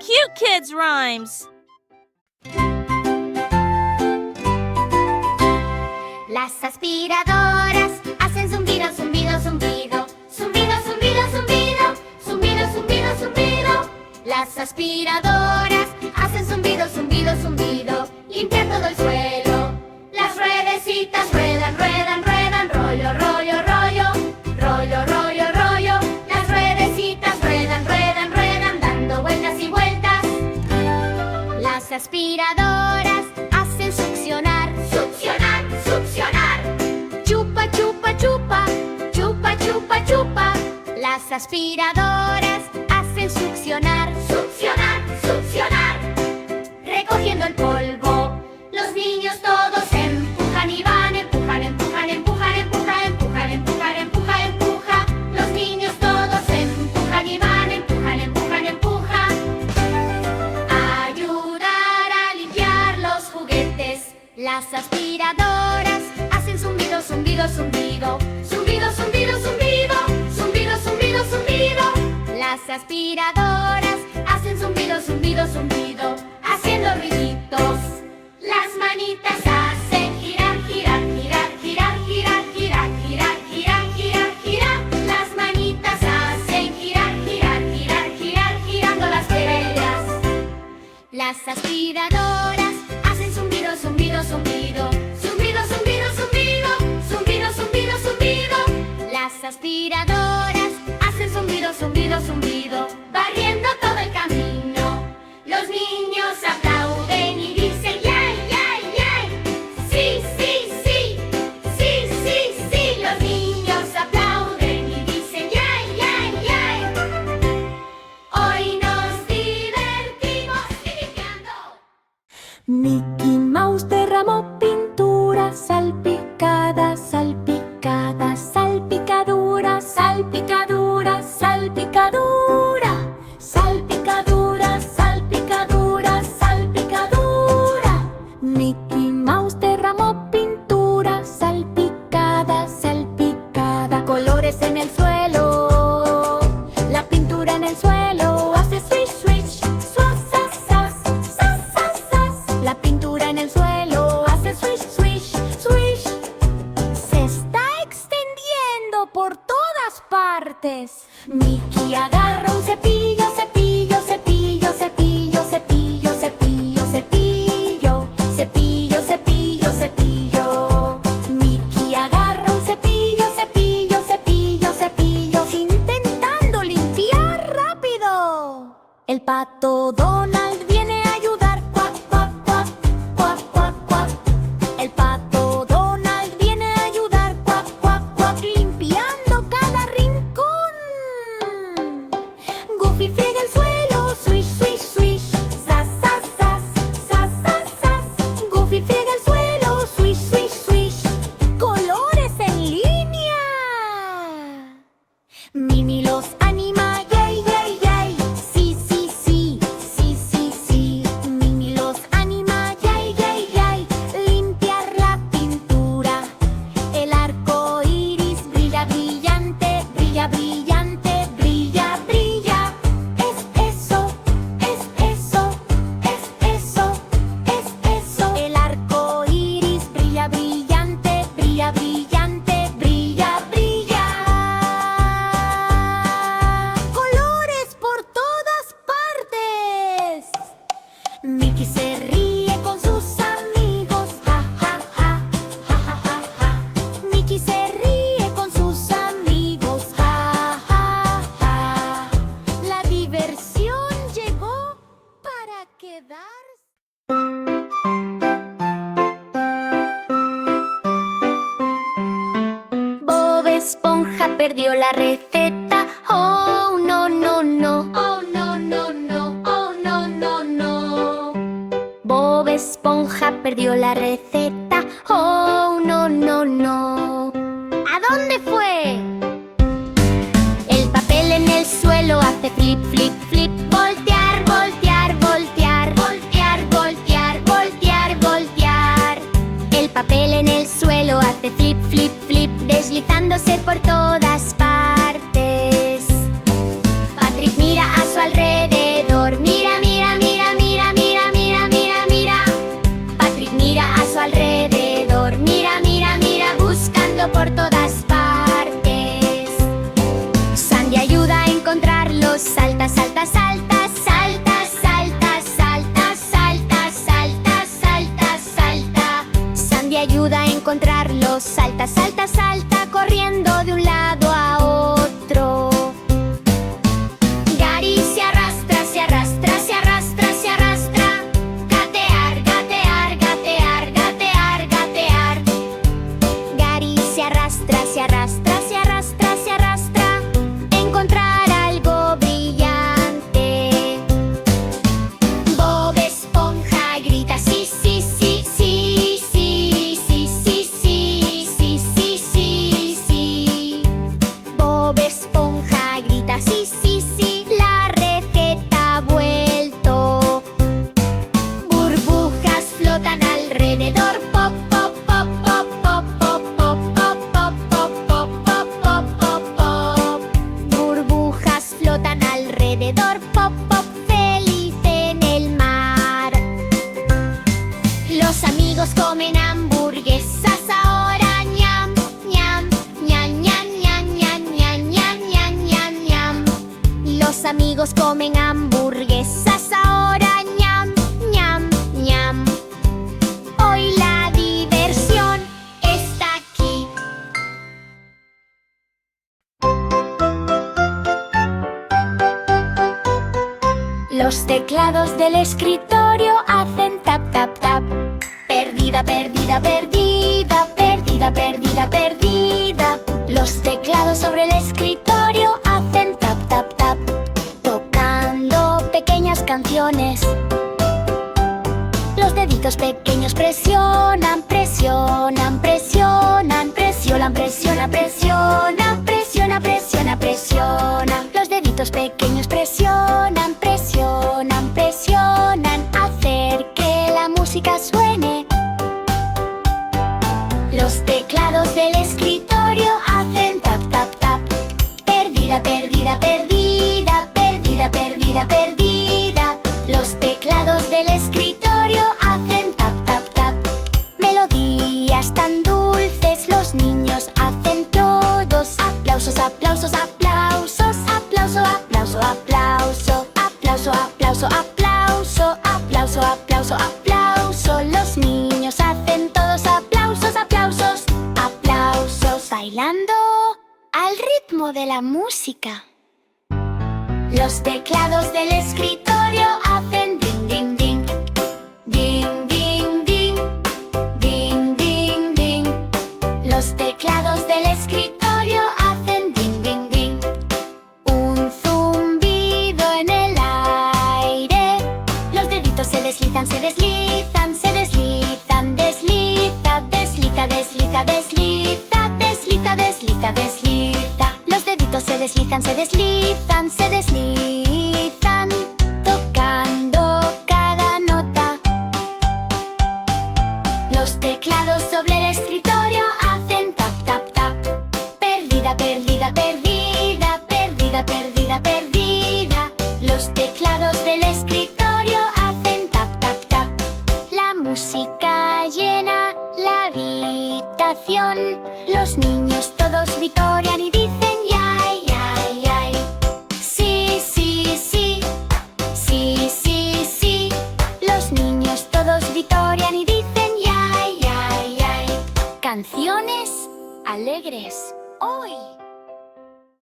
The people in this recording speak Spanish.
Cute Kids Rhymes. Las aspiradoras hacen zumbido, zumbido, zumbido. Zumbido, zumbido, zumbido. Zumbido, zumbido, zumbido. Las aspiradoras hacen zumbido, zumbido, zumbido. Limpian todo el suelo. Las ruedecitas ruedan, ruedan, ruedan. Rollo, rollo, rollo. Rollo, rollo, rollo. Las ruedecitas ruedan, ruedan, ruedan. Dando vueltas y vueltas. Las aspiradoras hacen succionar. Succionar, succionar. Chupa, chupa, chupa. Chupa, chupa, chupa. Las aspiradoras hacen succionar. Succionar, succionar. Recogiendo el polvo. Los niños todos empujan y van. Empujan, empujan, empujan, empujan, empujan, empujan, empujan, empuja. Los niños todos empujan y van. Empujan, empujan, empujan. Ayudar a limpiar los juguetes. Las aspiradoras hacen zumbido, zumbido, zumbido. Zumbido, zumbido, zumbido. Zumbido, zumbido, zumbido. Las aspiradoras hacen zumbido, zumbido, zumbido. Haciendo ruiditos. Las manitas hacen girar, girar, girar, girar, girar, girar, girar, girar, girar, girar. Las manitas hacen girar, girar, girar, girar, girando las perillas. Las aspiradoras hacen zumbido, zumbido, zumbido. Zumbido, zumbido, zumbido. Zumbido, zumbido, zumbido. Las aspiradoras hacen zumbido, zumbido, zumbido. Barriendo todo el camino. Los niños aplauden y dicen yay, yay, yay. Sí, sí, sí. Sí, sí, sí. Los niños aplauden y dicen yay, yay, yay. Hoy nos divertimos limpiando. Mickey Mouse derramó pintura salpicada, salpicada, salpicadura, salpicadura, salpicadura. Salpicadura, salpicadura, salpicadura. Mickey Mouse derramó pintura salpicada, salpicada. Colores en el suelo. La pintura en el suelo hace swish, swish. Swaz, zaz, zaz, zaz, zaz, zaz. La pintura en el suelo hace swish, swish, swish. Se está extendiendo por todas partes. Mickey agarra un cepillo, cepillo, cepillo, cepillo, cepillo, cepillo, cepillo, cepillo, cepillo, cepillo. Mickey agarra un cepillo, cepillo, cepillo, cepillo, intentando limpiar rápido. El pato Donald viene a ayudar. Cuac, cuac, cuac, cuac, cuac, cuac. El pato Donald viene a ayudar. Cuac, cuac, cuac, limpiando cada rincón. Goofy friega el suelo, swish, swish, swish. Zaz, zaz, zaz, zaz, zaz, zaz. Goofy friega el suelo, swish, swish, swish. Colores en línea. Mini los anima, yay, yay, yay. Sí, sí, sí, sí, sí, sí. Mini los anima, yay, yay, yay. Limpiar la pintura. El arco iris brilla brillante, brilla brillante, brilla, brilla. Es eso, es eso, es eso, es eso. El arco iris brilla brillante, brilla brillante, brilla, brilla. Colores por todas partes. Mickey se ríe con sus amigos. Ja, ja, ja, ja, ja, ja, ja. Mickey se ríe con sus amigos. Ja, ja, ja. La diversión llegó para quedarse. Bob Esponja perdió la receta. Oh, no, no, no. Oh, no, no, no. Oh, no, no, no. Bob Esponja perdió la receta. Oh, no, no, no. ¿A dónde fue? El papel en el suelo hace flip, flip, flip. Voltear, voltear, voltear. Voltear, voltear, voltear, voltear. El papel en el suelo hace flip, flip, flip. Deslizándose por todas partes. Patrick mira a su alrededor. Mira, mira. Salta, salta, salta, salta, salta, salta, salta, salta, salta, salta. Sandy ayuda a encontrarlo. Salta, salta, salta, corriendo de un lado a otro. Gary se arrastra, se arrastra, se arrastra, se arrastra. Gatear, gatear, gatear, gatear, gatear. Gary se arrastra, se arrastra, se arrastra, se arrastra. Encontrar algo brillante. Bob Esponja grita sí, sí, sí, sí, sí, sí, sí, sí, sí, sí, sí, sí. Bob Esponja grita sí, sí, sí. La receta ha vuelto. Burbujas flotan alrededor. Pop, pop, pop, pop, pop, pop, pop, pop, pop, pop, pop, pop, pop, pop, pop. Burbujas flotan alrededor. Pop, pop, feliz en el mar. Los amigos comen hamburguesas ahora. Ñam, ñam, ñam, ñam, ñam, ñam, ñam, ñam, ñam, ñam, ñam. Los amigos comen hamburguesas ahora. Ñam, ñam, ñam. Hoy la diversión está aquí. Los teclados del escritorio hacen tap, tap, tap. Perdida, perdida, perdida, perdida, perdida, perdida. Los teclados sobre el escritorio hacen tap, tap, tap. Tocando pequeñas canciones. Los deditos pequeños presionan, presionan, presionan, presionan, presiona, presiona, presiona, presiona, presiona. Los deditos pequeños presionan, presionan, presionan, hacer que la música suene. Los teclados del escritorio hacen tap, tap, tap. Perdida, perdida, perdida, perdida, perdida, perdida. Los teclados del escritorio hacen tap, tap, tap. Melodías tan dulces los niños hacen todos. Aplausos, aplausos, aplausos, aplauso, aplauso, aplauso. Aplauso, aplauso, aplauso, aplauso, aplauso, aplauso. Los niños hacen todos aplausos, aplausos, aplausos. Bailando al ritmo de la música. Los teclados del escritorio hacen ding, ding, ding. Ding, ding, ding. Ding, ding, ding. Los teclados del escritorio hacen ding, ding, ding. Un zumbido en el aire. Los deditos se deslizan, se deslizan, se deslizan. Desliza, desliza, desliza, desliza. Desliza, desliza, desliza. Los deditos se deslizan, se deslizan, se deslizan. Tocando cada nota. Los teclados sobre el escritorio hacen tap, tap, tap. Perdida, perdida, perdida, perdida, perdida, perdida. Los teclados del escritorio hacen tap, tap, tap. La música llena la habitación. Los niños todos victorian y dicen yay, yay, yay. Sí, sí, sí, sí, sí, sí. Los niños todos victorian y dicen yay, yay, yay. Canciones alegres hoy.